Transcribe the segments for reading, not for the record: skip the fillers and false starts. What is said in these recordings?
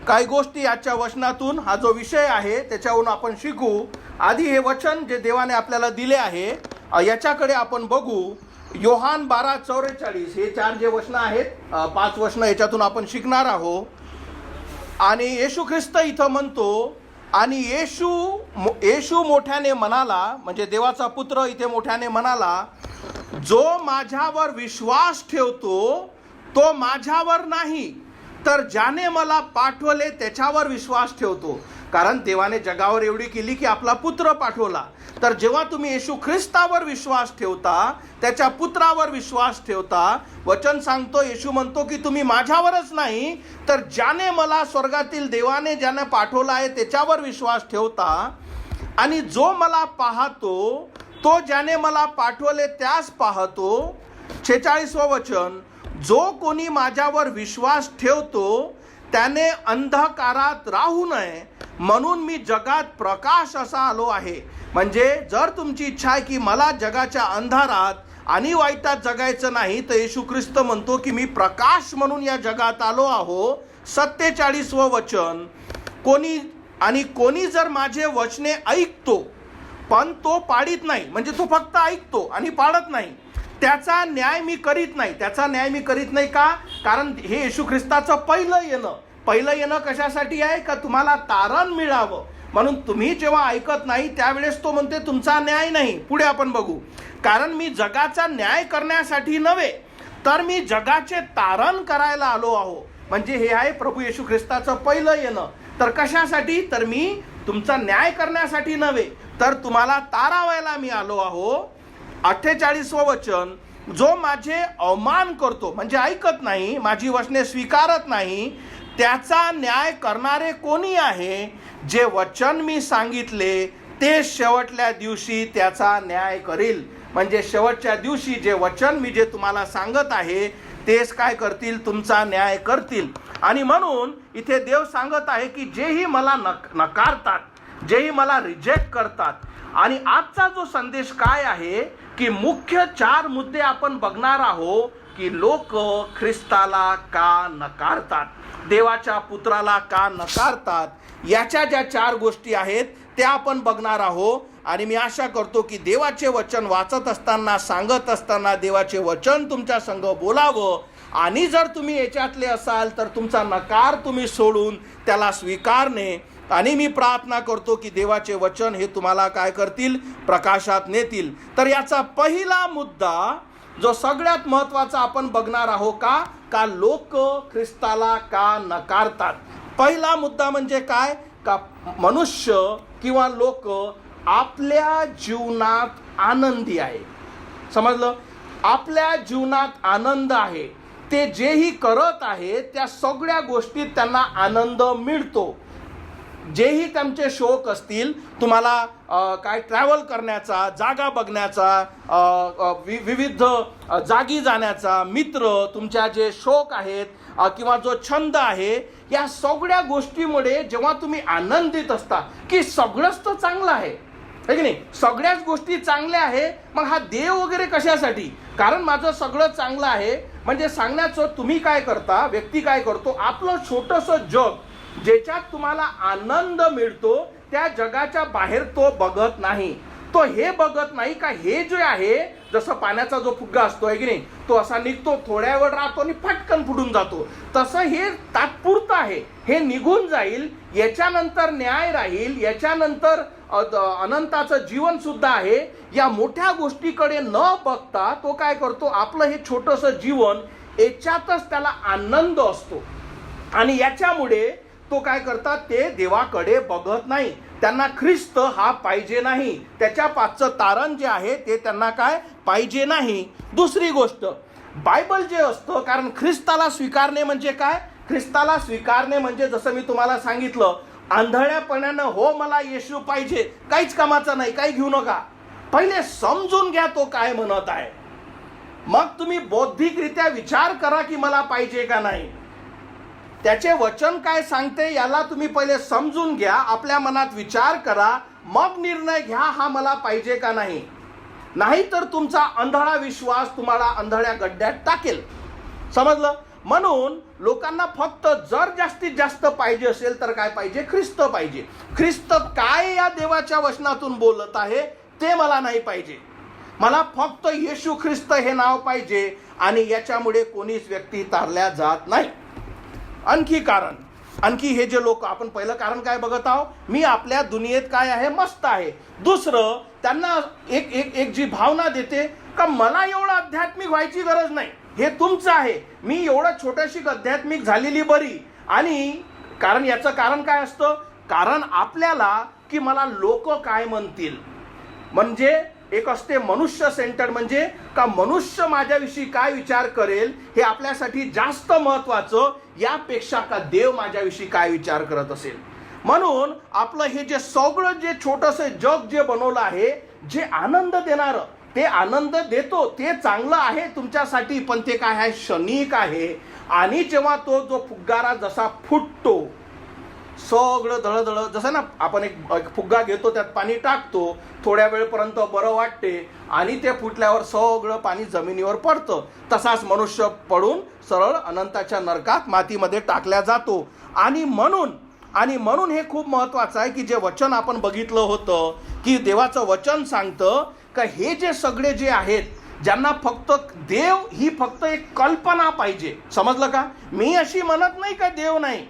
काही गोष्टी आजच्या वचनातून, हा जो विषय आहे त्याच्यावरून आपण शिकू. आधी हे वचन जे देवाने आपल्याला दिले आहे याच्याकडे आपण बघू. योहान 12:44 हे 4 जे वचनं आहेत, 5 वचनं याच्यातून आपण शिकणार आहोत. आणि येशू ख्रिस्त इथं म्हणतो, आणि येशू मोठ्याने म्हणाला, म्हणजे देवाचा पुत्र इथे मोठ्याने म्हणाला, जो माझ्यावर विश्वास ठेवतो तो माझ्यावर नाही, तर ज्याने मला पाठवले त्याच्यावर विश्वास ठेवतो. कारण देवाने जगावर एवढी केली की आपला पुत्र पाठवला. तर जेव्हा तुम्ही येशू ख्रिस्तावर विश्वास ठेवता, त्याच्या पुत्रावर विश्वास ठेवता, वचन सांगतो, येशू म्हणतो की तुम्ही माझ्यावरच नाही तर ज्याने मला, स्वर्गातील देवाने ज्याने पाठवला आहे त्याच्यावर विश्वास ठेवता. आणि जो मला पाहतो तो ज्याने मला पाठवले त्यास पाहतो. 46वं वचन, जो कोणी माझ्यावर विश्वास ठेवतो त्याने अंधकारात राहू नये, म्हणून मी जगात प्रकाश असा आलो आहे. म्हणजे जर तुमची इच्छा आहे की मला जगाच्या अंधारात आणि वाईटात जगायचं नाही, तर येशू ख्रिस्त म्हणतो की मी प्रकाश म्हणून या जगात आलो आहो. 47वं वचन, कोणी जर माझे वचने ऐकतो पण तो पाळीत नाही, म्हणजे तो फक्त ऐकतो आणि पाळत नाही, त्याचा न्याय मी करीत नाही. त्याचा न्याय मी करीत नाही का? कारण हे येशू ख्रिस्ताचं पहिलं येणं कशासाठी आहे? का तुम्हाला तारण मिळावं. म्हणून तुम्ही जेव्हा ऐकत नाही त्यावेळेस तो म्हणते तुमचा न्याय नाही. पुढे आपण बघू, कारण मी जगाचा न्याय करण्यासाठी नव्हे तर मी जगाचे तारण करायला आलो आहो. म्हणजे हे आहे प्रभू येशू ख्रिस्ताचं पहिलं येणं. तर कशासाठी? तर मी तुमचा न्याय करण्यासाठी नव्हे तर तुम्हाला तारावायला मी आलो आहो. 48वं वचन, जो माझे अवमान करतो, म्हणजे ऐकत नाही, माझी वचने स्वीकारत नाही, त्याचा न्याय करणारे कोणी आहे? जे वचन मी सांगितले ते शेवटल्या दिवशी त्याचा न्याय करील. म्हणजे शेवटच्या दिवशी जे वचन मी जे तुम्हाला सांगत आहे तेच काय करतील? तुमचा न्याय करतील. आणि म्हणून इथे देव सांगत आहे की जेही मला नकारतात, जेही मला रिजेक्ट करतात. आणि आजचा जो संदेश काय आहे की मुख्य 4 मुद्दे आपण बघणार आहोत की लोक ख्रिस्ताला का नकारतात, देवाच्या पुत्राला का नकारतात. याच्या ज्या 4 गोष्टी आहेत त्या आपण बघणार आहोत. आणि मी आशा करतो की देवाचे वचन वाचत असताना, सांगत असताना देवाचे वचन तुमच्या संग बोलावं. आणि जर तुम्ही याच्यातले असाल तर तुमचा नकार तुम्ही सोडून त्याला स्वीकारणे. आणि मी प्रार्थना करतो की देवाचे वचन हे तुम्हाला काय करतील? प्रकाशात नेतील. तर याचा पहिला मुद्दा जो सगळ्यात महत्त्वाचा आपण बघणार आहोत, का लोक ख्रिस्ताला का नकारतात. पहिला मुद्दा म्हणजे काय? का मनुष्य किंवा लोक आपल्या जीवनात आनंदी आहे. समजलं? आपल्या जीवनात आनंद आहे. ते जेही करत आहे त्या सगळ्या गोष्टीत त्यांना आनंद मिळतो. जेही त्यांचे शौक असतील, तुम्हाला काय ट्रॅव्हल करण्याचा, जागा बघण्याचा, विविध जागी जाण्याचा, मित्र, तुमच्या जे शौक आहेत किंवा जो छंद आहे, या सगळ्या गोष्टीमुळे जेव्हा तुम्ही आनंदित असता की सगळंच तर चांगलं आहे की नाही, सगळ्याच गोष्टी चांगल्या आहे, मग हा देव वगैरे कशासाठी? कारण माझं सगळं चांगलं आहे. म्हणजे सांगण्याचं तुम्ही काय करता, व्यक्ती काय करतो, आपलं छोटंसं जग ज्याच्यात तुम्हाला आनंद मिळतो त्या जगाच्या बाहेर तो बघत नाही. तो हे बघत नाही का हे जे आहे, जसं पाण्याचा जो फुग्गा असतो आहे की नाही, तो असा निघतो, थोड्या वेळ राहतो आणि पटकन फुटून जातो. तसं हे तात्पुरतं आहे, हे निघून जाईल, याच्यानंतर न्याय राहील, याच्यानंतर अनंताचं जीवन सुद्धा आहे. या मोठ्या गोष्टीकडे न बघता तो काय करतो, आपलं हे छोटंसं जीवन याच्यातच त्याला आनंद असतो. आणि याच्यामुळे तो काय करतात, ते देवाकडे बघत नाही. त्यांना ख्रिस्त हा पाहिजे नाही, त्याच्या पाचचं तारण जे आहे ते त्यांना काय पाहिजे नाही. दुसरी गोष्ट, बायबल जे असतं, कारण ख्रिस्ताला स्वीकारणे म्हणजे काय? ख्रिस्ताला स्वीकारणे म्हणजे जसं मी तुम्हाला सांगितलं, आंधळ्यापणानं हो मला येशू पाहिजे, काहीच कामाचं नाही, काही घेऊ नका. पहिले समजून घ्या तो काय म्हणत आहे, मग तुम्ही बौद्धिकरित्या विचार करा की मला पाहिजे का नाही. त्याचे वचन काय सांगते याला तुम्ही पहिले समजून घ्या, आपल्या मनात विचार करा, मग निर्णय घ्या हा मला पाहिजे का नाही. नाहीतर तुमचा आंधळा विश्वास तुम्हाला आंधळ्या गड्ड्यात टाकेल. समजलं? म्हणून लोकांना फक्त जर जास्तीत जास्त पाहिजे असेल तर काय पाहिजे? ख्रिस्त पाहिजे. ख्रिस्त काय या देवाच्या वचनातून बोलत आहे ते मला नाही पाहिजे. मला फक्त येशू ख्रिस्त हे नाव पाहिजे आणि याच्यामुळे कोणीच व्यक्ती तारल्या जात नाही. आणखी हे जे लोक, आपण पहिलं कारण काय बघत आहोत? मी आपल्या दुनियेत काय आहे? मस्त आहे. दुसरं, त्यांना एक जी भावना देते का मला एवढं आध्यात्मिक व्हायची गरज नाही, हे तुमचं आहे, मी एवढं छोट्याशी आध्यात्मिक झालेली बरी. आणि याचं कारण काय असतं? कारण आपल्याला की मला लोक काय म्हणतील, म्हणजे एक असते मनुष्य सेंटर, म्हणजे का मनुष्य माझ्याविषयी काय विचार करेल हे आपल्यासाठी जास्त महत्वाचं यापेक्षा का देव माझ्याविषयी काय विचार करत असेल. म्हणून आपलं हे जे सगळं जे छोटंसं जग जे बनवलं आहे, जे आनंद देणारं, ते आनंद देतो, ते चांगलं आहे तुमच्यासाठी, पण ते काय आहे? क्षणिक आहे. आणि जेव्हा तो जो फुग्गारा जसा फुटतो, सगळं दळदळ, जसं ना आपण एक फुग्गा घेतो, त्यात पाणी टाकतो, थोड्या वेळपर्यंत बरं वाटते आणि ते फुटल्यावर सगळं पाणी जमिनीवर पडतं. तसाच मनुष्य पडून सरळ अनंताच्या नरकात मातीमध्ये टाकल्या जातो. आणि म्हणून हे खूप महत्वाचं आहे की जे वचन आपण बघितलं होतं की देवाचं वचन सांगतं का हे जे सगळे जे आहेत, ज्यांना फक्त देव ही फक्त एक कल्पना पाहिजे. समजलं का? मी अशी म्हणत नाही का देव नाही,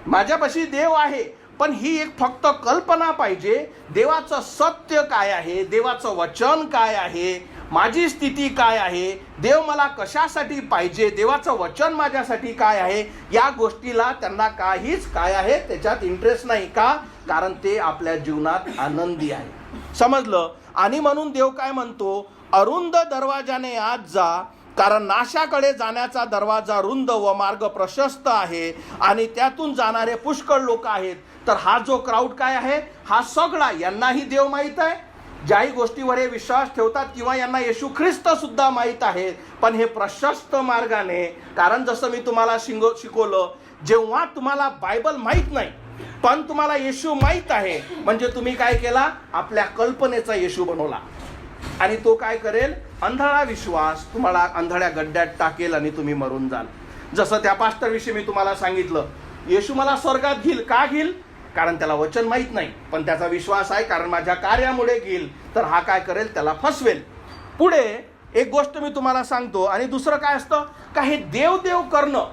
माझ्यापाशी देव आहे, पण ही एक फक्त कल्पना पाहिजे. देवाचं सत्य काय आहे, देवाचं वचन काय आहे, माझी स्थिती काय आहे, देव मला कशासाठी पाहिजे, देवाचं वचन माझ्यासाठी काय आहे, या गोष्टीला त्यांना काहीच काय आहे त्याच्यात इंटरेस्ट नाही. का? कारण ते आपल्या जीवनात आनंदी आहे. समजलं? आणि म्हणून देव काय म्हणतो? अरुंद दरवाजाने आत जा, कारण नाशाकडे जाण्याचा दरवाजा रुंद व मार्ग प्रशस्त आहे आणि त्यातून जाणारे पुष्कळ लोक आहेत. तर हा जो क्राऊड काय आहे, हा सगळा, यांनाही देव माहीत आहे, ज्याही गोष्टीवर हे विश्वास ठेवतात, किंवा यांना येशू ख्रिस्त सुद्धा माहीत आहे, पण हे प्रशस्त मार्गाने. कारण जसं मी तुम्हाला शिकवलं, जेव्हा तुम्हाला बायबल माहीत नाही पण तुम्हाला येशू माहीत आहे, म्हणजे तुम्ही काय केला? आपल्या कल्पनेचा येशू बनवला. आणि तो काय करेल? अंधळा विश्वास तुम्हाला अंधळ्या गड्ड्यात टाकेल आणि तुम्ही मरून जाल. जसं त्या पास्टरविषयी मी तुम्हाला सांगितलं, येशू मला स्वर्गात घेईल. का घेईल? कारण त्याला वचन माहीत नाही, पण त्याचा विश्वास आहे कारण माझ्या कार्यामुळे घेईल. तर हा काय करेल? त्याला फसवेल. पुढे एक गोष्ट मी तुम्हाला सांगतो. आणि दुसरं काय असतं का? हे देव करणं,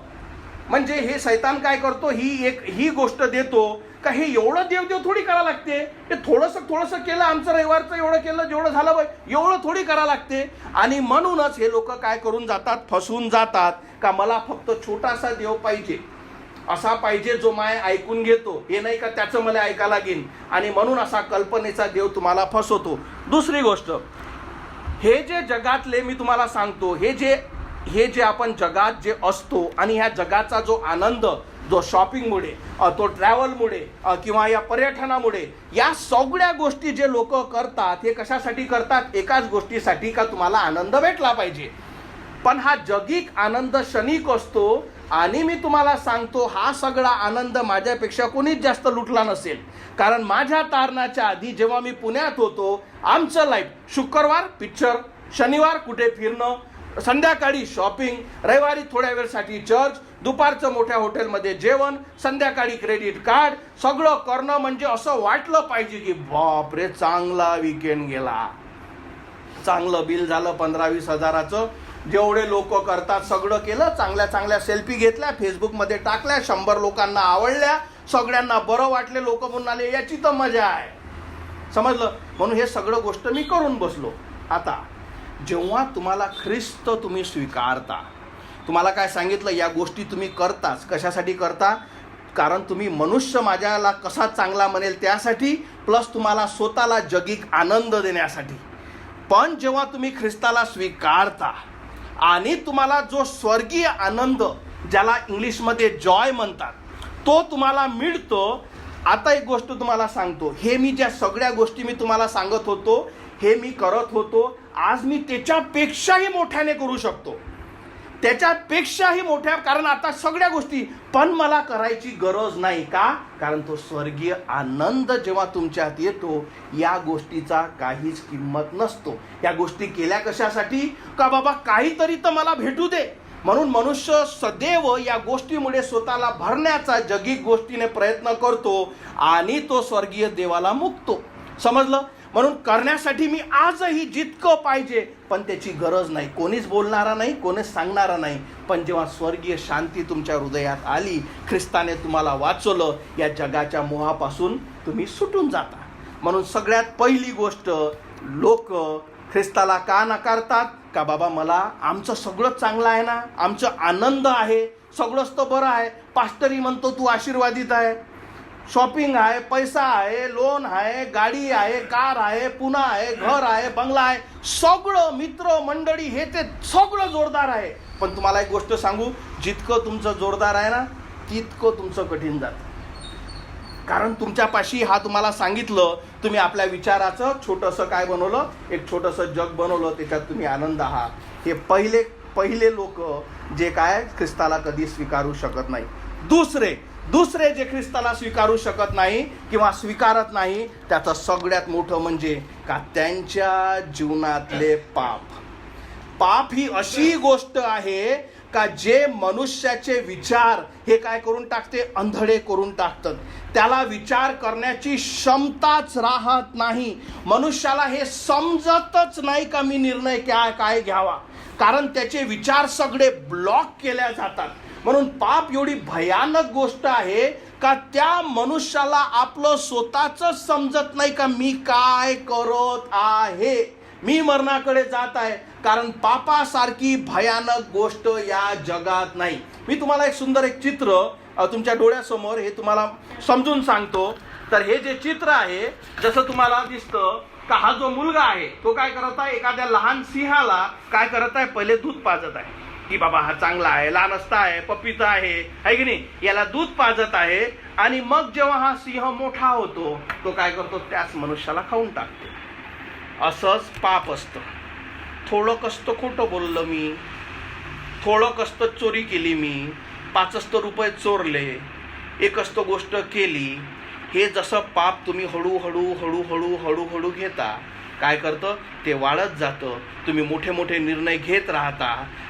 म्हणजे हे शैतान काय करतो? ही गोष्ट देतो का हे एवढं देव थोडी करा लागते, हे थोडंसं केलं, आमचं रविवारचं एवढं केलं, जेवढं झालं एवढं थोडी करा लागते. आणि म्हणूनच हे लोक काय करून जातात? फसून जातात का मला फक्त छोटासा देव पाहिजे, असा पाहिजे जो माय ऐकून घेतो, हे नाही का त्याचं मला ऐकायला लागेल. आणि म्हणून असा कल्पनेचा देव तुम्हाला फसवतो. दुसरी गोष्ट, हे जे जगातले मी तुम्हाला सांगतो, हे जे आपण जगात जे असतो आणि ह्या जगाचा जो आनंद, जो शॉपिंगमुळे, तो ट्रॅव्हलमुळे किंवा या पर्यटनामुळे, या सगळ्या गोष्टी जे लोक करतात, हे कशासाठी करतात? एकाच गोष्टीसाठी, का तुम्हाला आनंद भेटला पाहिजे. पण हा जगिक आनंद क्षणिक असतो. आणि मी तुम्हाला सांगतो, हा सगळा आनंद माझ्यापेक्षा कोणीच जास्त लुटला नसेल. कारण माझ्या तारणाच्या आधी जेव्हा मी पुण्यात होतो, आमचं लाईफ शुक्रवार पिक्चर, शनिवार कुठे फिरणं, संध्याकाळी शॉपिंग, रविवारी थोड्या वेळसाठी चर्च, दुपारचं मोठ्या हॉटेलमध्ये जेवण, संध्याकाळी क्रेडिट कार्ड, सगळं करणं. म्हणजे असं वाटलं पाहिजे की बापरे चांगला वीकेंड गेला, चांगलं बिल झालं 15-20 हजाराचं. जेवढे लोक करतात सगळं केलं, चांगल्या सेल्फी घेतल्या, फेसबुकमध्ये टाकल्या, 100 लोकांना आवडल्या, सगळ्यांना बरं वाटले, लोक म्हणून आले याची तर मजा आहे. समजलं? म्हणून हे सगळं गोष्ट मी करून बसलो. आता जेव्हा तुम्हाला ख्रिस्त तुम्ही स्वीकारता, तुम्हाला काय सांगितलं? या गोष्टी तुम्ही करताच. कशासाठी करता? कारण तुम्ही मनुष्य माझ्याला कसा चांगला म्हणेल त्यासाठी, प्लस तुम्हाला स्वतःला जगिक आनंद देण्यासाठी. पण जेव्हा तुम्ही ख्रिस्ताला स्वीकारता आणि तुम्हाला जो स्वर्गीय आनंद, ज्याला इंग्लिशमध्ये जॉय म्हणतात, तो तुम्हाला मिळतो. आता एक गोष्ट तुम्हाला सांगतो, हे मी ज्या सगळ्या गोष्टी मी तुम्हाला सांगत होतो, हे मी करत होतो, आज मी त्याच्यापेक्षाही मोठ्याने करू शकतो, त्याच्यापेक्षाही मोठ्या. कारण आता सगळ्या गोष्टी, पण मला करायची गरज नाही. का? कारण तो स्वर्गीय आनंद जेव्हा तुमच्यात येतो, या गोष्टीचा काहीच किंमत नसतो. या गोष्टी केल्या कशासाठी? का बाबा काहीतरी तर मला भेटू दे, म्हणून मनुष्य सदैव या गोष्टीमुळे स्वतःला भरण्याचा जगिक गोष्टीने प्रयत्न करतो आणि तो स्वर्गीय देवाला मुकतो. समजलं? म्हणून करण्यासाठी मी आजही जितकं पाहिजे, पण त्याची गरज नाही. कोणीच बोलणारा नाही, कोणीच सांगणारा नाही. पण जेव्हा स्वर्गीय शांती तुमच्या हृदयात आली, ख्रिस्ताने तुम्हाला वाचवलं, या जगाच्या मोहापासून तुम्ही सुटून जाता. म्हणून सगळ्यात पहिली गोष्ट, लोक ख्रिस्ताला का नकारतात? का बाबा मला आमचं सगळं चांगलं आहे ना, आमचं आनंद आहे, सगळंच तर बरं आहे. पास्टरही म्हणतो तू आशीर्वादित आहे, शॉपिंग आहे, पैसा आहे, लोन आहे, गाडी आहे, कार आहे, पुन्हा आहे, घर आहे, बंगला आहे, सगळं मित्र मंडळी हे ते सगळं जोरदार आहे. पण तुम्हाला एक गोष्ट सांगू, जितकं तुमचं जोरदार आहे ना, तितकं तुमचं कठीण जातं. कारण तुमच्यापाशी हा तुम्हाला सांगितलं, तुम्ही आपल्या विचाराचं छोटंसं काय बनवलं, एक छोटंसं जग बनवलं, त्याच्यात तुम्ही आनंद आहात. हे पहिले लोक जे काय ख्रिस्ताला कधी स्वीकारू शकत नाही. दुसरे जे ख्रिस्ताला स्वीकारू शकत नाही किंवा स्वीकारत नाही, त्याचं सगळ्यात मोठं म्हणजे का त्यांच्या जीवनातले पाप ही अशी गोष्ट आहे का जे मनुष्याचे विचार हे काय करून टाकते, अंधळे करून टाकतात. त्याला विचार करण्याची क्षमताच राहत नाही. मनुष्याला हे समजतच नाही का मी निर्णय काय घ्यावा, कारण त्याचे विचार सगळे ब्लॉक केल्या जातात. म्हणून पाप एवढी भयानक गोष्ट आहे का त्या मनुष्याला आपलं स्वतःच समजत नाही का मी काय करत आहे, मी मरणाकडे जात आहे. कारण पापासारखी भयानक गोष्ट या जगात नाही. मी तुम्हाला एक सुंदर चित्र तुमच्या डोळ्यासमोर हे तुम्हाला समजून सांगतो. तर हे जे चित्र आहे, जसं तुम्हाला दिसतं का हा जो मुलगा आहे तो काय करत आहे, एखाद्या लहान सिंहाला काय करत आहे, पहिले दूध पाजत आहे की बाबा हा चांगला आहे, लहान असता आहे, पपिता आहे की नाही, याला दूध पाजत आहे. आणि मग जेव्हा हा सिंह मोठा होतो, तो काय करतो, त्याच मनुष्याला खाऊन टाकतो. असंच पाप असतं. थोडं कष्ट खोटं बोललं मी, थोडं कष्ट चोरी केली मी, 5 रुपये चोरले, एकच गोष्ट केली, हे जसं पाप तुम्ही हळूहळू घेता, काय करतं ते वाढत जातं. तुम्ही मोठे निर्णय घेत राहता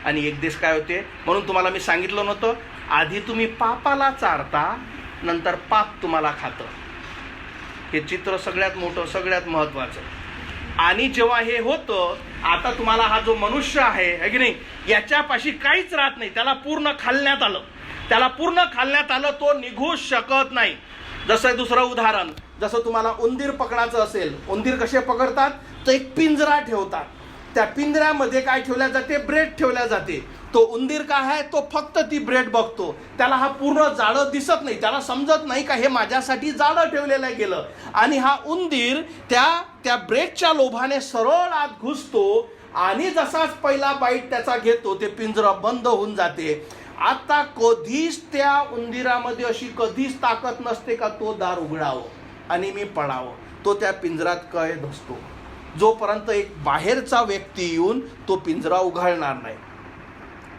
आणि एक दिवस काय होते. म्हणून तुम्हाला मी सांगितलं नव्हतं, आधी तुम्ही पापाला चारता, नंतर पाप तुम्हाला खातं. हे चित्र सगळ्यात मोठं, सगळ्यात महत्वाचं. आणि जेव्हा हे होतं, आता तुम्हाला हा जो मनुष्य आहे की नाही, याच्यापाशी काहीच राहत नाही. त्याला पूर्ण खाल्ण्यात आलं, तो निघू शकत नाही. जसं दुसरं उदाहरण, जसं तुम्हाला उंदीर पकडायचं असेल, उंदीर कसे पकडतात, तर एक पिंजरा ठेवतात. त्या पिंजऱ्यामध्ये काय ठेवल्या जाते, ब्रेड ठेवल्या जाते. तो उंदीर काय आहे, तो फक्त ती ब्रेड बघतो. त्याला हा पूर्ण जाळं दिसत नाही, त्याला समजत नाही का हे माझ्यासाठी जाळं ठेवलेलं गेलं. आणि हा उंदीर त्या ब्रेडच्या लोभाने सरळ आत घुसतो आणि जसाच पहिला बाईट त्याचा घेतो, ते पिंजरा बंद होऊन जाते. आता कधीच त्या उंदिरामध्ये अशी कधीच ताकद नसते का तो दार उघडावं आणि मी पळावं. तो त्या पिंजरात कैद असतो, जोपर्यंत एक बाहेरचा व्यक्ती येऊन तो पिंजरा उघडणार नाही.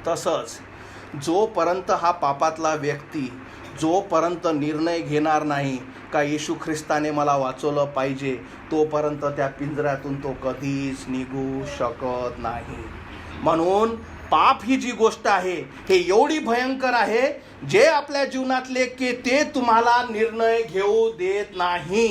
तसंच जोपर्यंत हा पापातला व्यक्ती जोपर्यंत निर्णय घेणार नाही का येशू ख्रिस्ताने मला वाचवलं पाहिजे, तोपर्यंत त्या पिंजऱ्यातून तो कधीच निघू शकत नाही. म्हणून पाप ही जी गोष्ट आहे हे एवढी भयंकर आहे, जे आपल्या जीवनातले की ते तुम्हाला निर्णय घेऊ देत नाही.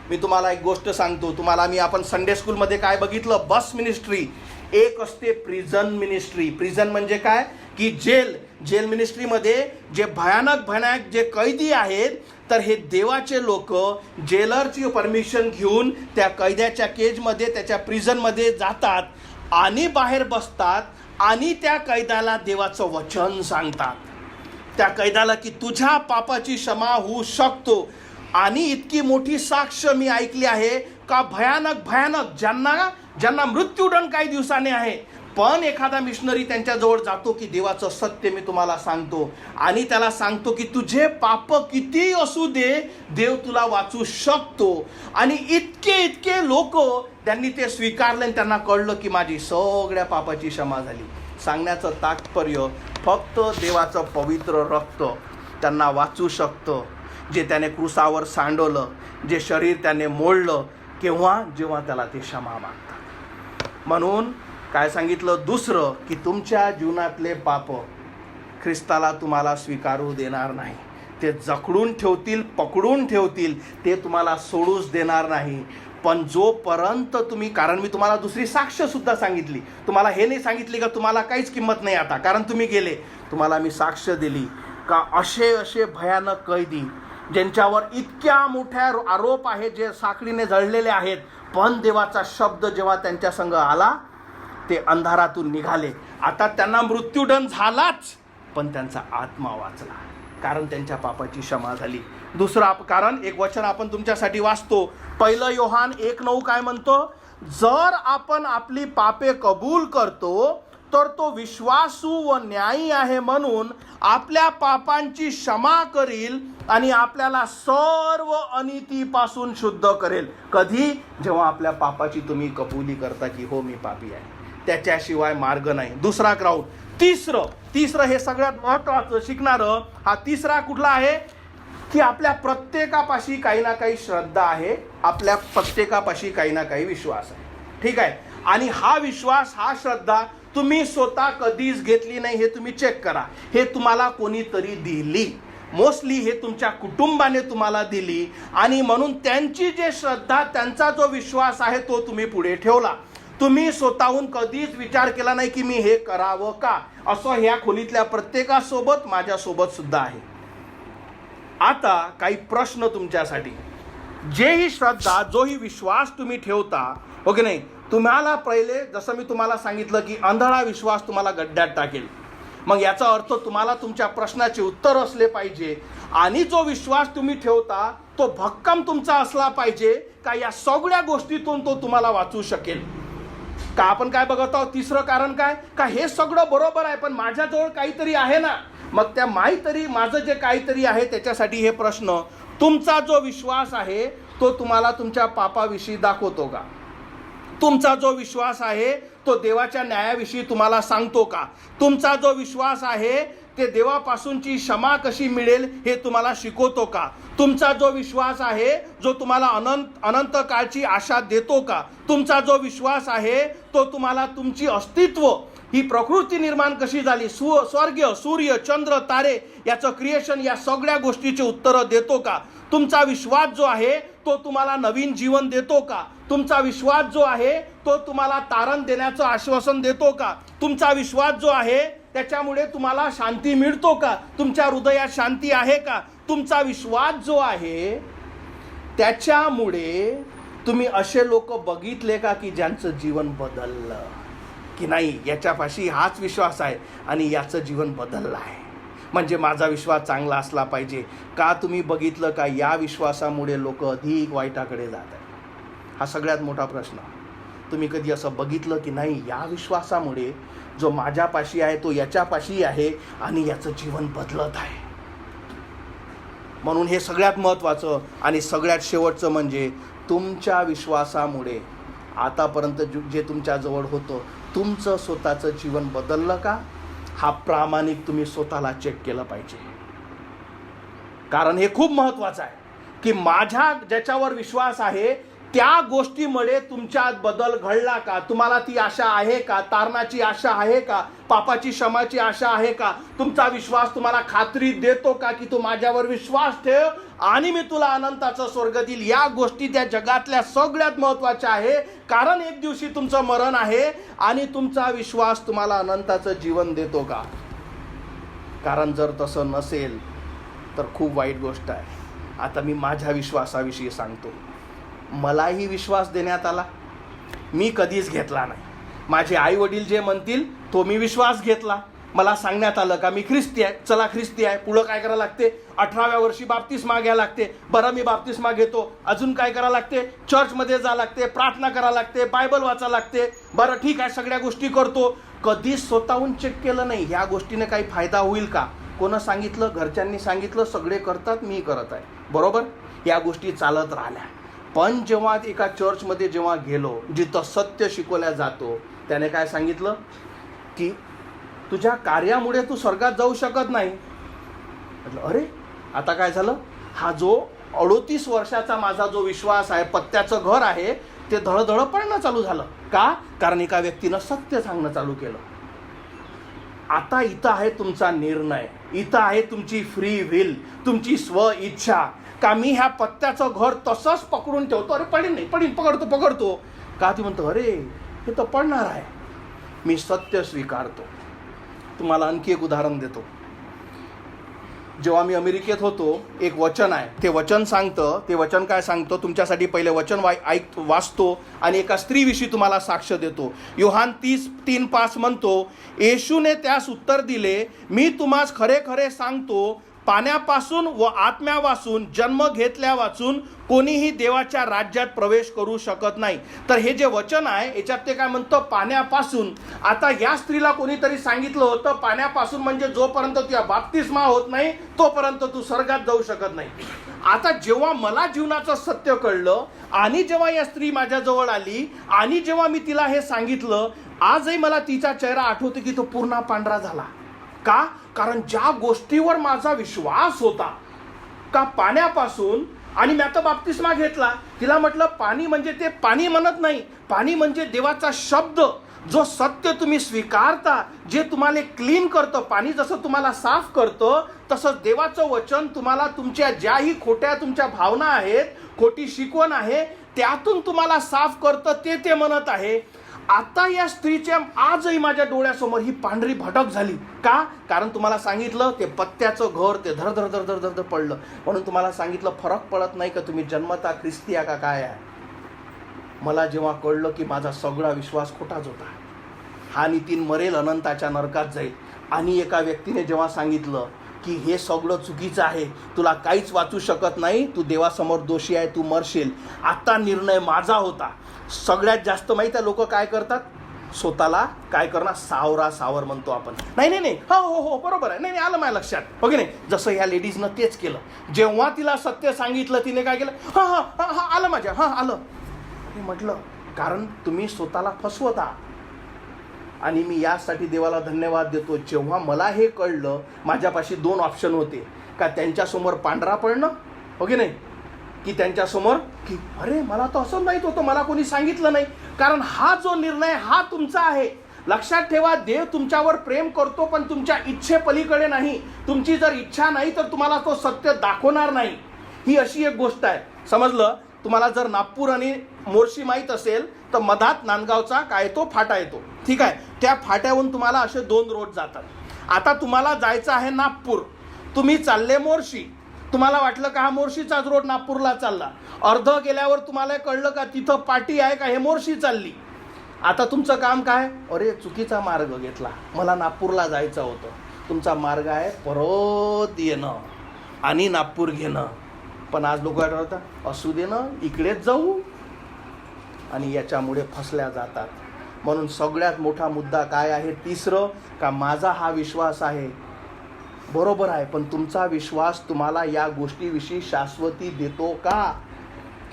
मी तुम्हाला एक गोष्ट सांगतो. आपण संडे स्कूलमध्ये काय बघितलं, बस मिनिस्ट्री. एक असते प्रिझन मिनिस्ट्री. प्रिझन म्हणजे काय की जेल मिनिस्ट्रीमध्ये जे भयानक जे कैदी आहेत, तर हे देवाचे लोक जेलरची परमिशन घेऊन त्या कैद्याच्या केजमध्ये, त्याच्या प्रिझनमध्ये जातात आणि बाहेर बसतात आणि त्या कैद्याला देवाचं वचन सांगतात. त्या कैद्याला की तुझ्या पापाची क्षमा होऊ शकतो. आणि इतकी मोठी साक्ष मी ऐकली आहे का भयानक ज्यांना मृत्यूदंड काही दिवसाने आहे, पण एखादा मिशनरी त्यांच्याजवळ जातो की देवाचं सत्य मी तुम्हाला सांगतो आणि त्याला सांगतो की तुझे पाप किती असू दे, देव तुला वाचू शकतो. आणि इतके लोक त्यांनी ते स्वीकारले आणि त्यांना कळलं की माझी सगळ्या पापाची क्षमा झाली. सांगण्याचं तात्पर्य फक्त देवाचं पवित्र रक्त त्यांना वाचू शकतं, जे त्याने क्रूसावर सांडवलं, जे शरीर त्याने मोडलं, जेव्हा त्याला ते क्षमा मागतात. म्हणून काय सांगितलं? दुसरं, की तुमच्या जीवनातले पाप ख्रिस्ताला तुम्हाला स्वीकारू देणार नाही. ते जखडून ठेवतील, पकडून ठेवतील, ते तुम्हाला सोडूच देणार नाही. पण जोपर्यंत तुम्ही, कारण मी तुम्हाला दुसरी साक्ष सुद्धा सांगितली, तुम्हाला हे नाही सांगितली का तुम्हाला काहीच किंमत नाही आता कारण तुम्ही गेले. तुम्हाला मी साक्ष दिली का असे भयानक कैदी ज्यांच्यावर इतक्या मोठ्या आरोप आहेत, जे साखळीने जळलेले आहेत, पण देवाचा शब्द जेव्हा त्यांच्या संग आला ते अंधारातून निघाले. आता त्यांना मृत्यूदंड झालाच, पण त्यांचा आत्मा वाचला, कारण त्यांच्या पापाची क्षमा झाली. दुसरं कारण, एक वचन आपण तुमच्यासाठी वाचतो. 1 योहान 1:9 काय म्हणतो? जर आपण आपली पापे कबूल करतो तर तो विश्वासू व न्यायी आहे म्हणून आपल्या पापांची क्षमा करील आणि आपल्याला सर्व अनितीपासून शुद्ध करेल. कधी? जेव्हा आपल्या पापाची तुम्ही कबुली करता की हो मी पापी आहे, त्याच्याशिवाय मार्ग नाही. दुसरा क्राऊड. तिसरं हे सगळ्यात महत्त्वाचं शिकणारं, हा तिसरा कुठला आहे? की आपल्या प्रत्येकापाशी काही ना काही श्रद्धा आहे, आपल्या प्रत्येकापाशी काही ना काही विश्वास आहे. ठीक आहे. आणि हा विश्वास, हा श्रद्धा तुम्ही स्वतः कधीच घेतली नाही, हे तुम्ही चेक करा. हे तुम्हाला कोणीतरी दिली, मोस्टली हे तुमच्या कुटुंबाने तुम्हाला दिली, आणि म्हणून त्यांची जे श्रद्धा, त्यांचा जो विश्वास आहे तो तुम्ही पुढे ठेवला. तुम्ही स्वतःहून कधीच विचार केला नाही की मी हे करावं का. असं ह्या खोलीतल्या प्रत्येकासोबत, माझ्यासोबत सुद्धा आहे. आता काही प्रश्न तुमच्यासाठी. जे ही श्रद्धा, जो ही विश्वास तुम्ही ठेवता, हो की नाही, तुम्हाला पहिले जसं मी तुम्हाला सांगितलं की अंधळा विश्वास तुम्हाला गड्ड्यात टाकेल. मग याचा अर्थ तुम्हाला तुमच्या प्रश्नाचे उत्तर असले पाहिजे, आणि जो विश्वास तुम्ही ठेवता तो भक्कम तुमचा असला पाहिजे का या सगळ्या गोष्टीतून तो तुम्हाला वाचू शकेल का. आपण काय बघत आहोत? तिसरं कारण काय? का हे सगळं बरोबर आहे पण माझ्याजवळ काहीतरी आहे ना. मग त्या माझं जे काहीतरी आहे त्याच्यासाठी हे प्रश्न. तुमचा जो विश्वास आहे तो तुम्हाला तुमच्या पापाविषयी दाखवतो का? तुमचा जो विश्वास आहे तो देवाच्या न्यायाविषयी तुम्हाला सांगतो का? तुमचा जो विश्वास आहे ते देवापासूनची क्षमा कशी मिळेल हे तुम्हाला शिकवतो का? तुमचा जो विश्वास आहे जो तुम्हाला अनंत काळची आशा देतो का? तुमचा जो विश्वास आहे तो तुम्हाला तुमची अस्तित्व, ही प्रकृती निर्माण कशी झाली, स्वर्ग, सूर्य, चंद्र, तारे याचं क्रिएशन, या सगळ्या गोष्टीचे उत्तरं देतो का? तुमचा विश्वास जो आहे तो तुम्हाला नवीन जीवन देतो का? तुमचा विश्वास जो आहे तो तुम्हाला तारण देण्याचं आश्वासन देतो का? तुमचा विश्वास जो आहे त्याच्यामुळे तुम्हाला शांती मिळतो का? तुमच्या हृदयात शांती आहे का? तुमचा विश्वास जो आहे त्याच्यामुळे तुम्ही असे लोक बघितले का की ज्यांचं जीवन बदललं, की नाही याच्यापाशी हाच विश्वास आहे आणि याचं जीवन बदललं आहे, म्हणजे माझा विश्वास चांगला असला पाहिजे का? तुम्ही बघितलं का या विश्वासामुळे लोक अधिक वाईटाकडे जात आहेत? हा सगळ्यात मोठा प्रश्न. तुम्ही कधी असं बघितलं की नाही या विश्वासामुळे जो माझ्यापाशी आहे तो याच्यापाशी आहे आणि याचं जीवन बदलत आहे? म्हणून हे सगळ्यात महत्त्वाचं आणि सगळ्यात शेवटचं म्हणजे तुमच्या विश्वासामुळे आतापर्यंत जे तुमच्याजवळ होतं तुमचं स्वतःचं जीवन बदललं का? हा प्रामाणिक तुम्ही स्वतःला चेक केलं पाहिजे. कारण हे खूप महत्त्वाचं आहे की माझ्या ज्याच्यावर विश्वास आहे त्या गोष्टीमुळे तुमच्यात बदल घडला का? तुम्हाला ती आशा आहे का? तारणाची आशा आहे का? पापाची क्षमाची आशा आहे का? तुमचा विश्वास तुम्हाला खात्री देतो का की तू माझ्यावर विश्वास ठेव आणि मी तुला अनंताचं स्वर्ग देईल? या गोष्टी त्या जगातल्या सगळ्यात महत्त्वाच्या आहे, कारण एक दिवशी तुमचं मरण आहे आणि तुमचा विश्वास तुम्हाला अनंताचं जीवन देतो का? कारण जर तसं नसेल तर खूप वाईट गोष्ट आहे. आता मी माझ्या विश्वासाविषयी सांगतो. मलाही विश्वास देण्यात आला, मी कधीच घेतला नाही. माझे आई वडील जे म्हणतील तो मी विश्वास घेतला. मला सांगण्यात आलं का मी ख्रिस्ती आहे, चला ख्रिस्ती आहे, पुढं काय करावं लागते? 18व्या वर्षी बाप्तिस्मा घ्यायला लागते. बरं मी बाप्तिस्मा घेतो, अजून काय करावं लागते? चर्चमध्ये जावं लागते, प्रार्थना करावं लागते, बायबल वाचावं लागते. बरं ठीक आहे, सगळ्या गोष्टी करतो. कधीच स्वतःहून चेक केलं नाही ह्या गोष्टीने काही फायदा होईल का? कोणं सांगितलं? घरच्यांनी सांगितलं, सगळे करतात, मी करत आहे, बरोबर. या गोष्टी चालत राहिल्या. पण जेव्हा एका चर्चमध्ये जेव्हा गेलो जिथं सत्य शिकवल्या जातो, त्याने काय सांगितलं की तुझ्या कार्यामुळे तू स्वर्गात जाऊ शकत नाही. म्हटलं अरे आता काय झालं? हा जो 38 वर्षाचा माझा जो विश्वास आहे, पत्त्याचं घर आहे, ते धडधड पडणं चालू झालं. का? कारण एका व्यक्तीनं सत्य सांगणं चालू केलं. आता इथं आहे तुमचा निर्णय, इथं आहे तुमची फ्री विल, तुमची स्व इच्छा. का मी ह्या पत्त्याचं घर तसंच पकडून ठेवतो, अरे पडेल नाही, पडेल, पकडतो. का? ती म्हणतो अरे हे तर पडणार आहे. मी सत्य स्वीकारतो. तुम्हाला आणखी एक उदाहरण देतो. जेव्हा मी अमेरिकेत होतो, एक वचन आहे, ते वचन सांगतं. ते वचन काय सांगतो? तुमच्यासाठी पहिले वचन वाचतो आणि एका स्त्रीविषयी तुम्हाला साक्ष देतो. योहान 30:3-5 म्हणतो, येशूने त्यास उत्तर दिले, मी तुम्हास खरे खरे सांगतो, पाण्यापासून व आत्म्यापासून जन्म घेतल्या वाचून कोणीही देवाच्या राज्यात प्रवेश करू शकत नाही. तर हे जे वचन आहे याच्यात ते काय म्हणतं? पाण्यापासून. आता या स्त्रीला कोणीतरी सांगितलं होतं पाण्यापासून म्हणजे जोपर्यंत तुझ्या बाप्तिस्मा होत नाही तोपर्यंत तू स्वर्गात जाऊ शकत नाही. आता जेव्हा मला जीवनाचं सत्य कळलं आणि जेव्हा या स्त्री माझ्याजवळ आली आणि जेव्हा मी तिला हे सांगितलं, आजही मला तिचा चेहरा आठवतो की तो पूर्ण पांढरा झाला. का? कारण ज्या गोष्टीवर माझा विश्वास होता, का पाण्यापासून, आणि मी आता बाप्तिस्मा घेतला, तिला म्हटलं पाणी म्हणजे ते पाणी म्हणत नाही, पाणी म्हणजे देवाचा शब्द, जो सत्य तुम्ही स्वीकारता, जे तुम्हाला क्लीन करतं. पाणी जसं तुम्हाला साफ करतं तसंच देवाचं वचन तुम्हाला तुमच्या ज्याही खोट्या तुमच्या भावना आहेत, खोटी शिकवण आहे, त्यातून तुम्हाला साफ करतं, ते म्हणत आहे. आता या स्त्रीच्या आजही माझ्या डोळ्यासमोर ही पांढरी भटक झाली. का? कारण तुम्हाला सांगितलं ते पत्त्याचं घर ते धर पडलं. म्हणून तुम्हाला सांगितलं फरक पडत नाही का तुम्ही जन्मता ख्रिस्ती का काय आहे. मला जेव्हा कळलं की माझा सगळा विश्वास खोटाच होता, हा नितीन मरेल, अनंताच्या नरकात जाईल. आणि एका व्यक्तीने जेव्हा सांगितलं की हे सगळं चुकीचं आहे, तुला काहीच वाचू शकत नाही, तू देवासमोर दोषी आहे, तू मरशील. आता निर्णय माझा होता. सगळ्यात जास्त माहीत आहे लोक काय करतात? स्वतःला काय करणार? सावर म्हणतो आपण. नाही, हो बरोबर आहे, नाही आलं माझ्या लक्षात, हो की नाही. जसं ह्या लेडीजनं तेच केलं. जेव्हा तिला सत्य सांगितलं तिने काय केलं? हा आलं माझ्या, आलं. हे म्हटलं कारण तुम्ही स्वतःला फसवता. आणि मी यासाठी देवाला धन्यवाद देतो. जेव्हा मला हे कळलं, माझ्यापाशी 2 ऑप्शन होते. का त्यांच्यासमोर पांढरा पडणं, हो की नाही, की त्यांच्यासमोर की अरे मला तर असं माहीत होतं, मला कोणी सांगितलं नाही. कारण हा जो निर्णय हा तुमचा आहे. लक्षात ठेवा, देव तुमच्यावर प्रेम करतो पण तुमच्या इच्छेपलीकडे नाही. तुमची जर इच्छा नाही तर तुम्हाला तो सत्य दाखवणार नाही. ही अशी एक गोष्ट आहे. समजलं? तुम्हाला जर नागपूर आणि मोर्शी माहीत असेल तर मधात नांदगावचा काय तो फाटा येतो, ठीक आहे. त्या फाट्याहून तुम्हाला असे 2 रोड जातात. आता तुम्हाला जायचं आहे नागपूर, तुम्ही चालले मोर्शी. तुम्हाला वाटलं का हा मोर्शीचाच रोड नागपूरला चालला. अर्ध गेल्यावर तुम्हाला कळलं का तिथं पाटी आहे का हे मोर्शी चालली. आता तुमचं काम काय? अरे चुकीचा मार्ग घेतला, मला नागपूरला जायचं होतं. तुमचा मार्ग आहे परत येणं आणि नागपूर घेणं. पण आज लोक काय ठरवतात? असू दे ना, इकडेच जाऊ. आणि याच्यामुळे फसल्या जातात. म्हणून सगळ्यात मोठा मुद्दा काय आहे? तिसरं, का माझा हा विश्वास आहे, बरोबर आहे, पण तुमचा विश्वास तुम्हाला या गोष्टीविषयी शाश्वती देतो का?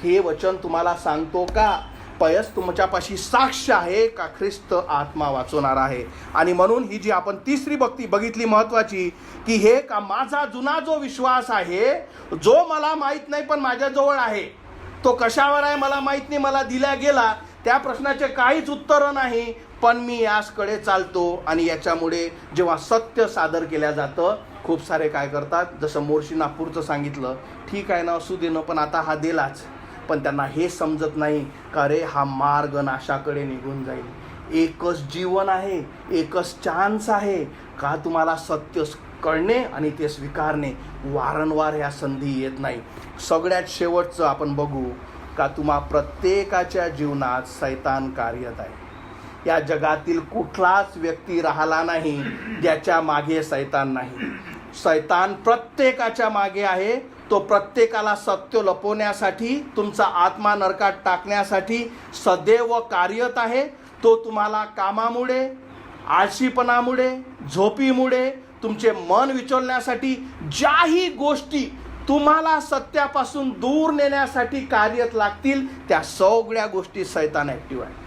हे वचन तुम्हाला सांगतो का? पयस तुमच्यापाशी साक्ष आहे का ख्रिस्त आत्मा वाचवणार आहे? आणि म्हणून ही जी आपण तिसरी बघितली महत्वाची, की हे का माझा जुना जो विश्वास आहे, जो मला माहीत नाही पण माझ्याजवळ आहे, तो कशावर आहे मला माहीत नाही, मला दिला गेला, त्या प्रश्नाचे काहीच उत्तर नाही, पण मी याचकडे चालतो. आणि याच्यामुळे जेव्हा सत्य सादर केल्या जातं, खूप सारे काय करतात, जसं मोर्शी नागपूरचं सांगितलं, ठीक आहे ना, असू दे ना, पण आता हा दिलाच. पण त्यांना हे समजत नाही का रे हा मार्ग नाशाकडे निघून जाईल. एकच जीवन आहे, एकच चान्स आहे. का तुम्हाला सत्य कळणे आणि ते स्वीकारणे, वारंवार ह्या संधी येत नाही. सगळ्यात शेवटचं आपण बघू का तुम्हा प्रत्येकाच्या जीवनात सैतान कार्यरत आहे. या जगातील कुठलाच व्यक्ती राहिला नाही ज्याच्या मागे सैतान नाही. सैतान प्रत्येकाच्या मागे आहे. तो प्रत्येकाला सत्य लपवण्यासाठी, तुमचा आत्मा नरकात टाकण्यासाठी सदैव कार्यरत आहे. तो तुम्हाला कामामुळे, आळशीपणामुळे, झोपीमुळे, तुमचे मन विचलण्यासाठी, ज्याही गोष्टी तुम्हाला सत्यापासून दूर नेण्यासाठी कार्यरत लागतील, त्या सगळ्या गोष्टी सैतान ॲक्टिव्ह आहे.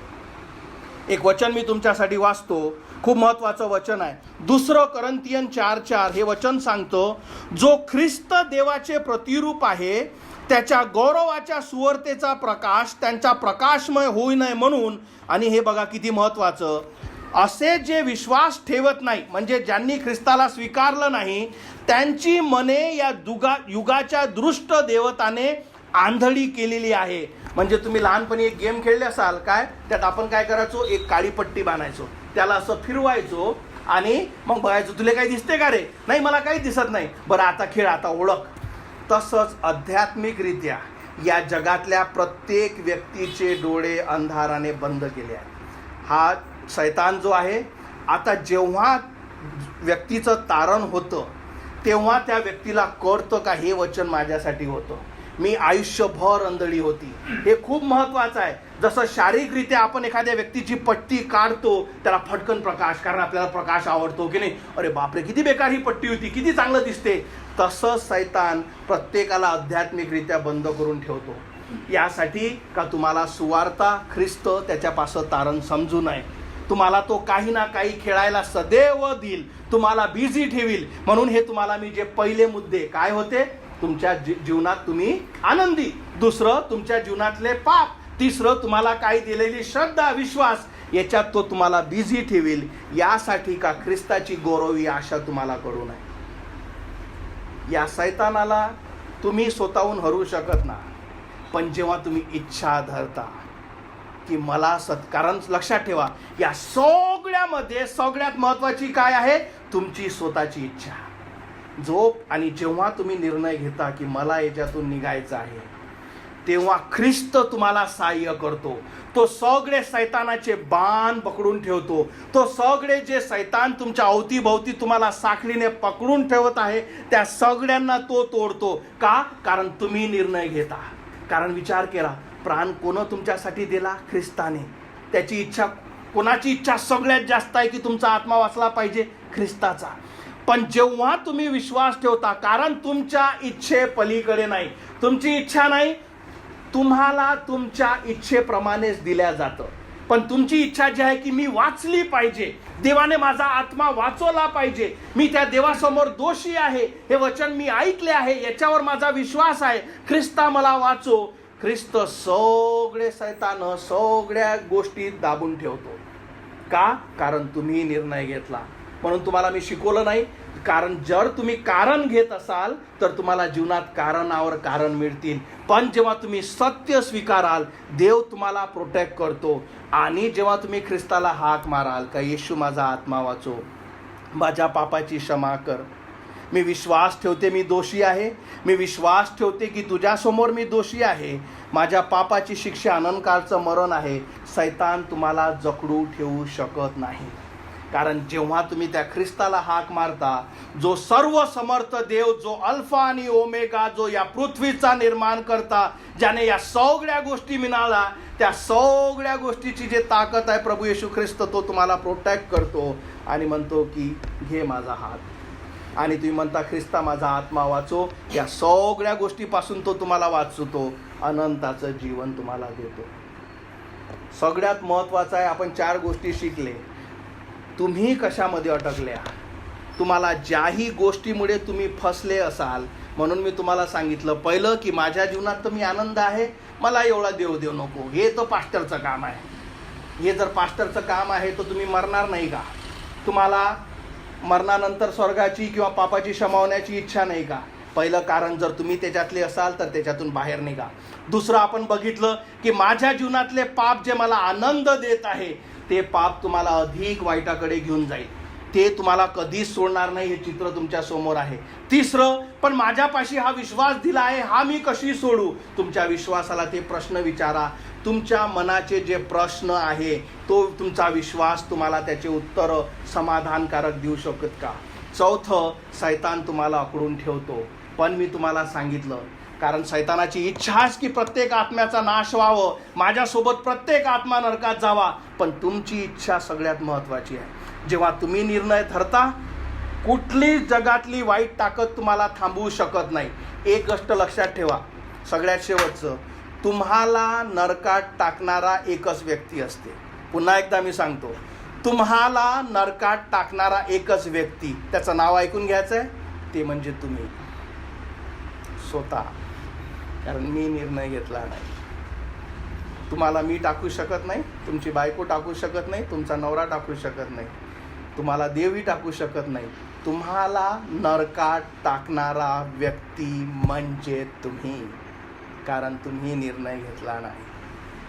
एक वचन मी तुमच्यासाठी वाचतो, खूप महत्त्वाचं वचन आहे. 2 कोरिन्थियन 4:4 हे वचन सांगतो, जो ख्रिस्त देवाचे प्रतिरूप आहे त्याच्या गौरवाच्या सुवर्तेचा प्रकाश त्यांचा प्रकाशमय होऊ नये म्हणून. आणि हे बघा किती महत्त्वाचं, असे जे विश्वास ठेवत नाही, म्हणजे ज्यांनी ख्रिस्ताला स्वीकारलं नाही, त्यांची मने या युगाच्या दृष्ट देवताने आंधळी केलेली आहे. म्हणजे तुम्ही लहानपणी एक गेम खेळले असाल काय, त्यात आपण काय करायचो, एक काळी पट्टी बांधायचो, त्याला असं फिरवायचो आणि मग बघायचो तुला काही दिसते का रे, नाही मला काही दिसत नाही, बरं आता खेळ, आता ओळख. तसंच आध्यात्मिकरित्या या जगातल्या प्रत्येक व्यक्तीचे डोळे अंधाराने बंद केले आहेत. हा शैतान जो आहे, आता जेव्हा व्यक्तीचं तारण होतं तेव्हा त्या व्यक्तीला कळतं का हे वचन माझ्यासाठी होतं, मी आयुष्यभर अंधळी होती. हे खूप महत्त्वाचं आहे. जसं शारीरिकरित्या आपण एखाद्या व्यक्तीची पट्टी काढतो, त्याला फटकन प्रकाश, कारण आपल्याला प्रकाश आवडतो की नाही, अरे बापरे किती बेकार ही पट्टी होती, किती चांगलं दिसते. तसंच शैतान प्रत्येकाला आध्यात्मिकरित्या बंद करून ठेवतो, यासाठी का तुम्हाला सुवार्ता ख्रिस्त त्याच्यापासून तारण समजू नये. तुम्हाला तो काही ना काही खेळायला सदैव देईल, तुम्हाला बिझी ठेवील. म्हणून हे तुम्हाला मी जे पहिले मुद्दे काय होते, तुमच्या जीवनात तुम्ही आनंदी, दुसरं तुमच्या जीवनातले पाप, तिसरं तुम्हाला काही दिलेली श्रद्धा विश्वास, याच्यात तो तुम्हाला बिझी ठेवील, यासाठी का ख्रिस्ताची गौरवी आशा तुम्हाला करू नये. या शैतानाला तुम्ही स्वतःहून हरू शकत ना, पण जेव्हा तुम्ही इच्छा धरता की मला कारण लक्षात ठेवा, या सगळ्यामध्ये सगळ्यात महत्त्वाची काय आहे, तुमची स्वतःची इच्छा, झोप. आणि जेव्हा तुम्ही निर्णय घेता की मला याच्यातून निघायचं आहे, तेव्हा ख्रिस्त तुम्हाला सहाय्य करतो. तो सगळे शैतानाचे बाण पकडून ठेवतो, तो सगळे जे शैतान तुमच्या अवतीभोवती तुम्हाला साखळीने पकडून ठेवत आहे त्या सगळ्यांना तो तोडतो. का? कारण तुम्ही निर्णय घेता. कारण विचार केला, प्राण कोण तुमच्यासाठी दिला, ख्रिस्ताने. त्याची इच्छा, कोणाची इच्छा सगळ्यात जास्त आहे की तुमचा आत्मा वाचला पाहिजे, ख्रिस्ताचा. पण जेव्हा तुम्ही विश्वास ठेवता, कारण तुमच्या इच्छे पलीकडे नाही, तुमची इच्छा नाही, तुम्हाला तुमच्या इच्छेप्रमाणेच दिल्या जातं. पण तुमची इच्छा जी आहे की मी वाचली पाहिजे, देवाने माझा आत्मा वाचवला पाहिजे, मी त्या देवासमोर दोषी आहे, हे वचन मी ऐकले आहे, याच्यावर माझा विश्वास आहे, ख्रिस्ता मला वाचो. ख्रिस्त सगळे शैतान सगळ्या गोष्टी दाबून ठेवतो. का? कारण तुम्ही निर्णय घेतला. म्हणून तुम्हाला मी शिकवलं नाही, कारण जर तुम्ही कारण घेत असाल तर तुम्हाला जीवनात कारणावर कारण मिळतील. पण जेव्हा तुम्ही सत्य स्वीकाराल, देव तुम्हाला प्रोटेक्ट करतो. आणि जेव्हा तुम्ही ख्रिस्ताला हाक माराल का येशू माझा आत्मा वाचव, माझ्या पापाची क्षमा कर, मी विश्वास ठेवते मी दोषी आहे, मी विश्वास ठेवते की तुझ्यासमोर मी दोषी आहे, माझ्या पापाची शिक्षा अनंतकाळचं मरण आहे, शैतान तुम्हाला जखडू ठेवू शकत नाही. कारण जेव्हा तुम्ही त्या ख्रिस्ताला हाक मारता, जो सर्व समर्थ देव, जो अल्फा आणि ओमेगा, जो या पृथ्वीचा निर्माण करता, ज्याने या सगळ्या गोष्टी मिळाला, त्या सगळ्या गोष्टीची जे ताकद आहे प्रभू येशू ख्रिस्त, तो तुम्हाला प्रोटेक्ट करतो आणि म्हणतो की घे माझा हात. आणि तुम्ही म्हणता ख्रिस्ता माझा आत्मा वाचो, या सगळ्या गोष्टीपासून तो तुम्हाला वाचवतो, अनंताचं जीवन तुम्हाला देतो. सगळ्यात महत्त्वाचं आहे, आपण 4 गोष्टी शिकले. तुम्ही कशामध्ये अटकल्या, तुम्हाला ज्याही गोष्टीमुळे तुम्ही फसले असाल, म्हणून मी तुम्हाला सांगितलं पहिलं की माझ्या जीवनात तर मी आनंद आहे, मला एवढा देव नको, हे तर पास्टरचं काम आहे. हे जर पास्टरचं काम आहे तर तुम्ही मरणार नाही का? तुम्हाला मरणानंतर स्वर्गाची किंवा पापाची क्षमा होण्याची इच्छा नाही का? पहिलं कारण जर तुम्ही त्याच्यातले असाल तर त्याच्यातून बाहेर निघा. दुसरं आपण बघितलं की माझ्या जीवनातले पाप जे मला आनंद देत आहे, ते पाप तुम्हाला अधिक वाईटाकडे घेऊन जाईल, ते तुम्हाला कधीच सोडणार नाही, हे चित्र तुमच्या समोर आहे. तिसरं, पण माझ्यापाशी हा विश्वास दिला आहे, हा मी कशी सोडू? तुमच्या विश्वासाला ते प्रश्न विचारा. तुमच्या मनाचे जे प्रश्न आहे, तो तुमचा विश्वास तुम्हाला त्याचे उत्तर समाधानकारक देऊ शकत का? चौथं, शैतान तुम्हाला अकडून ठेवतो. पण मी तुम्हाला सांगितलं, कारण शैतानाची इच्छाच की प्रत्येक आत्म्याचा नाश व्हावं, माझ्यासोबत प्रत्येक आत्मा नरकात जावा. पण तुमची इच्छा सगळ्यात महत्त्वाची आहे. जेव्हा तुम्ही निर्णय धरता, कुठली जगातली वाईट ताकद तुम्हाला थांबवू शकत नाही. एक गोष्ट लक्षात ठेवा, सगळ्यात शेवटचं, तुम्हाला नरकात टाकणारा एकच व्यक्ती असते. पुन्हा एकदा मी सांगतो, तुम्हाला नरकात टाकणारा एकच व्यक्ती, त्याचं नाव ऐकून घ्यायचं आहे, ते म्हणजे तुम्ही स्वतः. कारण मी निर्णय घेतला नाही. तुम्हाला मी टाकू शकत नाही, तुमची बायको टाकू शकत नाही, तुमचा नवरा टाकू शकत नाही, तुम्हाला देवही टाकू शकत नाही. तुम्हाला नरकात टाकणारा व्यक्ती म्हणजे तुम्ही, कारण तुम्ही निर्णय घेतला नाही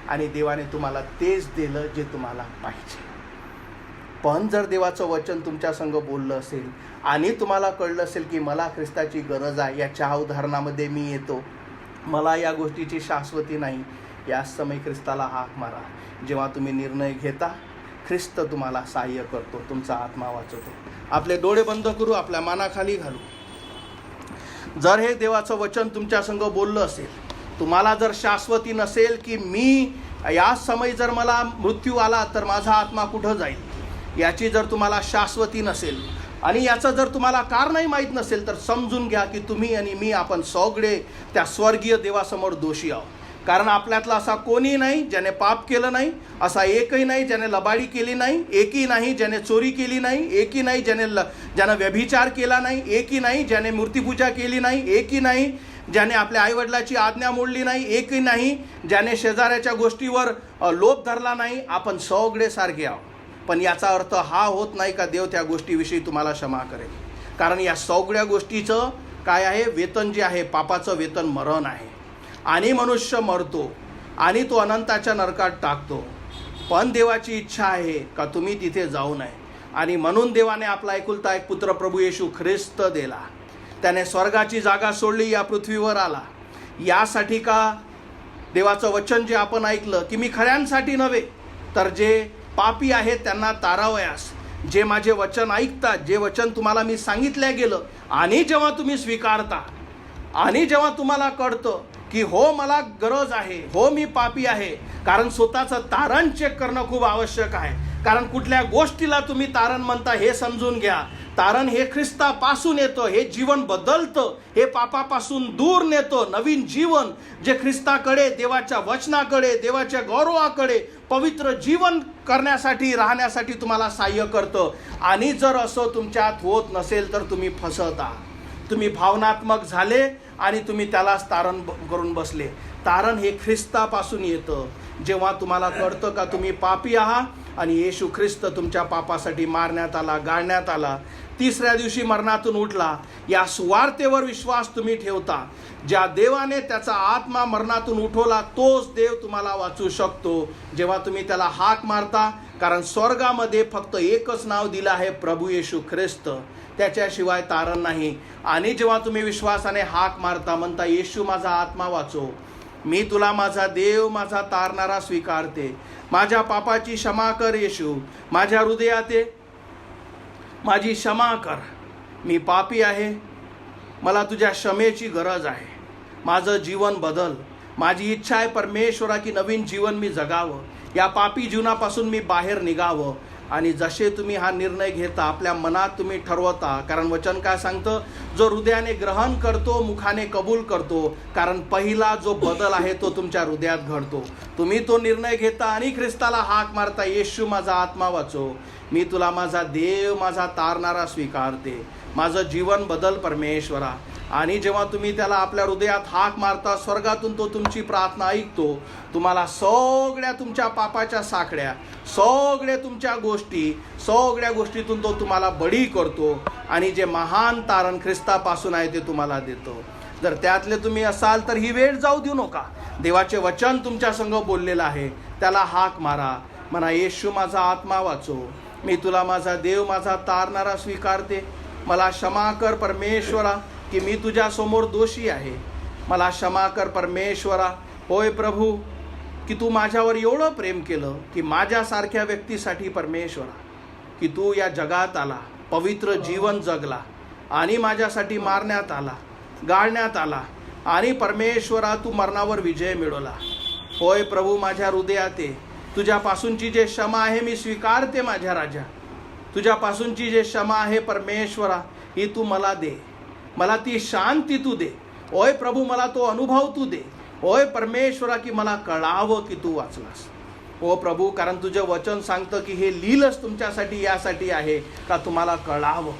आणि देवाने तुम्हाला तेच दिलं जे तुम्हाला पाहिजे. पण जर देवाचं वचन तुमच्या संग बोललं असेल आणि तुम्हाला कळलं असेल की मला ख्रिस्ताची गरज आहे, याच्या उदाहरणामध्ये मी येतो, मला या गोष्टीची शाश्वती नाही, याच समय ख्रिस्ताला हाक मारा. जेव्हा तुम्ही निर्णय घेता, ख्रिस्त तुम्हाला सहाय्य करतो, तुमचा आत्मा वाचवतो. आपले डोळे बंद करू, आपल्या मानाखाली घालू. जर हे देवाचं वचन तुमच्या संग बोललं असेल, तुम्हाला जर शाश्वती नसेल की मी या समय जर मला मृत्यू आला तर माझा आत्मा कुठं जाईल, याची जर तुम्हाला शाश्वती नसेल आणि याचं जर तुम्हाला कारणही माहीत नसेल, तर समजून घ्या की तुम्ही आणि मी आपण सगळे त्या स्वर्गीय देवासमोर दोषी आहोत. कारण आपल्यातला असा कोणी नाही ज्याने पाप केलं नाही, असा एकही नाही ज्याने लबाडी केली नाही, एकही नाही ज्याने चोरी केली नाही, एकही नाही ज्यानं व्यभिचार केला नाही, एकही नाही ज्याने मूर्तिपूजा केली नाही, एकही नाही ज्याने आपल्या आईवडिलाची आज्ञा मोडली नाही, एकही नाही ज्याने शेजाऱ्याच्या गोष्टीवर लोभ धरला नाही. आपण सगळे सारखे आहोत. पण याचा अर्थ हा होत नाही का देव त्या गोष्टीविषयी तुम्हाला क्षमा करेल. कारण या सगळ्या गोष्टीचं काय आहे, वेतन जे आहे, पापाचं वेतन मरण आहे आणि मनुष्य मरतो आणि तो अनंताच्या नरकात टाकतो. पण देवाची इच्छा आहे का तुम्ही तिथे जाऊ नये आणि म्हणून देवाने आपला एकुलता एक पुत्र प्रभू येशू ख्रिस्त दिला. त्याने स्वर्गाची जागा सोडली, या पृथ्वीवर आला. यासाठी का देवाचं वचन जे आपण ऐकलं की मी खऱ्यांसाठी नव्हे तर जे पापी आहेत त्यांना तारावयास, जे माझे वचन ऐकतात, जे वचन तुम्हाला मी सांगितलं गेलं आणि जेव्हा तुम्ही स्वीकारता आणि जेव्हा तुम्हाला कळतं की हो मला गरज आहे, हो मी पापी आहे, कारण स्वतःचं तारण चेक करणं खूप आवश्यक आहे. कारण कुठल्या गोष्टीला तुम्ही तारण म्हणता हे समजून घ्या. तारण हे ख्रिस्तापासून येतं, हे जीवन बदलतं, हे पापापासून दूर नेतं. नवीन जीवन जे ख्रिस्ताकडे, देवाच्या वचनाकडे, देवाच्या गौरवाकडे पवित्र जीवन करण्यासाठी, राहण्यासाठी तुम्हाला सहाय्य करतं. आणि जर असं तुमच्यात होत नसेल तर तुम्ही फसता, तुम्ही भावनात्मक झाले आणि तुम्ही त्यालाच तारण करून बसले. तारण हे ख्रिस्तापासून येतं. जेव्हा तुम्हाला कळतं का तुम्ही पापी आहात आणि येशू ख्रिस्त तुमच्या पापासाठी मारण्यात आला, गाळण्यात आला, तिसऱ्या दिवशी मरणातून उठला, या सुवार्तेवर विश्वास तुम्ही ठेवता. ज्या देवाने त्याचा आत्मा मरणातून उठवला तोच देव तुम्हाला वाचू शकतो जेव्हा तुम्ही त्याला हाक मारता. कारण स्वर्गामध्ये फक्त एकच नाव दिलं आहे, प्रभू येशू ख्रिस्त, त्याच्याशिवाय तारण नाही. आणि जेव्हा तुम्ही विश्वासाने हाक मारता, म्हणता येशू माझा आत्मा वाचव, मी तुला माझा देव, माझा तारणारा स्वीकारते, माझ्या पापाची क्षमा कर येशू, माझ्या हृदयात माझी क्षमा कर, मी पापी आहे, मला तुझ्या क्षमेची गरज आहे, माझं जीवन बदल, माझी इच्छा आहे परमेश्वरा की नवीन जीवन मी जगावं, या पापी जीवनापासून मी बाहेर निघावं. आणि जसे तुम्ही हा निर्णय घेता, आपल्या मनात तुम्ही ठरवता, कारण वचन काय सांगतं, जो हृदयाने ग्रहण करतो मुखाने कबूल करतो. कारण पहिला जो बदल आहे तो तुमच्या हृदयात घडतो. तुम्ही तो निर्णय घेता आणि ख्रिस्ताला हाक मारता, येशू माझा आत्मा वाचव, मी तुला माझा देव, माझा तारणारा स्वीकारते, माझं जीवन बदल परमेश्वरा. आणि जेव्हा तुम्ही त्याला आपल्या हृदयात हाक मारता, स्वर्गातून तो तुमची प्रार्थना ऐकतो, तुम्हाला सगळ्या तुमच्या पापाच्या साखळ्या, सगळ्या तुमच्या गोष्टी, सगळ्या गोष्टीतून तो तुम्हाला बळी करतो आणि जे महान तारण ख्रिस्तापासून आहे ते तुम्हाला देतो. जर त्यातले तुम्ही असाल तर ही वेळ जाऊ देऊ नका. देवाचे वचन तुमच्या संग बोललेलं आहे, त्याला हाक मारा, म्हणा येशू माझा आत्मा वाचव, मी तुला माझा देव, माझा तारणारा स्वीकारते, मला क्षमा कर परमेश्वरा की मी तुझ्या समोर दोषी आहे, मला क्षमा कर परमेश्वरा. होय प्रभू की तू माझ्यावर एवढं प्रेम केलं की माझ्यासारख्या व्यक्तीसाठी परमेश्वरा की तू या जगात आला, पवित्र जीवन जगला आणि माझ्यासाठी मारण्यात आला, गाळण्यात आला आणि परमेश्वरा तू मरणावर विजय मिळवला. होय प्रभू माझ्या हृदयात तुझ्यापासूनची जे क्षमा आहे मी स्वीकारते माझ्या राजा, तुझ्यापासूनची जे क्षमा आहे परमेश्वरा ही तू मला दे, मला ती शांती तू दे. ओय प्रभू मला तो अनुभव तू दे. ओय परमेश्वरा की मला कळावं की तू वाचलास. ओ प्रभू, कारण तुझं वचन सांगतं की हे लिहिलंच तुमच्यासाठी, यासाठी आहे का तुम्हाला कळावं,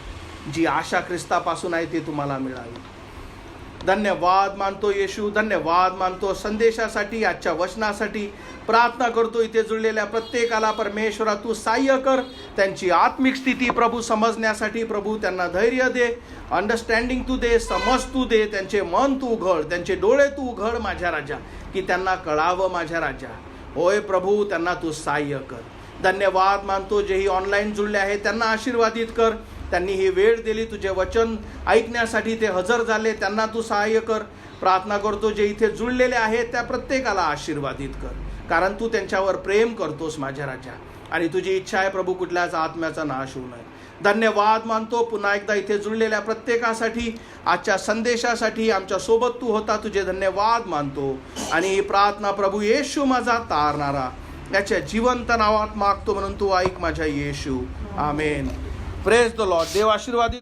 जी आशा ख्रिस्तापासून आहे ते तुम्हाला मिळावी. धन्यवाद मानतो येशू, धन्यवाद मानतो संदेशासाठी, आजच्या वचनासाठी. प्रार्थना करतो इथे जुळलेल्या प्रत्येकाला परमेश्वरा तू सहाय्य कर, त्यांची आत्मिक स्थिती प्रभू समजण्यासाठी. प्रभू त्यांना धैर्य दे, अंडरस्टँडिंग तू दे, समज तू दे, त्यांचे मन तू उघड, त्यांचे डोळे तू उघड माझ्या राजा, की त्यांना कळावं माझ्या राजा. होय प्रभू, त्यांना तू सहाय्य कर. धन्यवाद मानतो जेही ऑनलाईन जुळले आहे त्यांना आशीर्वादित कर. त्यांनी ही वेळ दिली, तुझे वचन ऐकण्यासाठी ते हजर झाले, त्यांना तू सहाय्य कर. प्रार्थना करतो जे इथे जुळलेले आहेत त्या प्रत्येकाला आशीर्वादित कर, कारण तू त्यांच्यावर प्रेम करतोस माझ्या राजा, आणि तुझी इच्छा आहे प्रभू कुठल्याच आत्म्याचा नाश होऊ नये. धन्यवाद मानतो पुन्हा एकदा इथे जुळलेल्या प्रत्येकासाठी, आजच्या संदेशासाठी. आमच्या सोबत तू होता, तुझे धन्यवाद मानतो. आणि ही प्रार्थना प्रभू येशू माझा तारणारा याच्या जिवंत नावात मागतो, म्हणून तू ऐक माझ्या Yeshu. Amen. Praise the lord. देव आशीर्वादित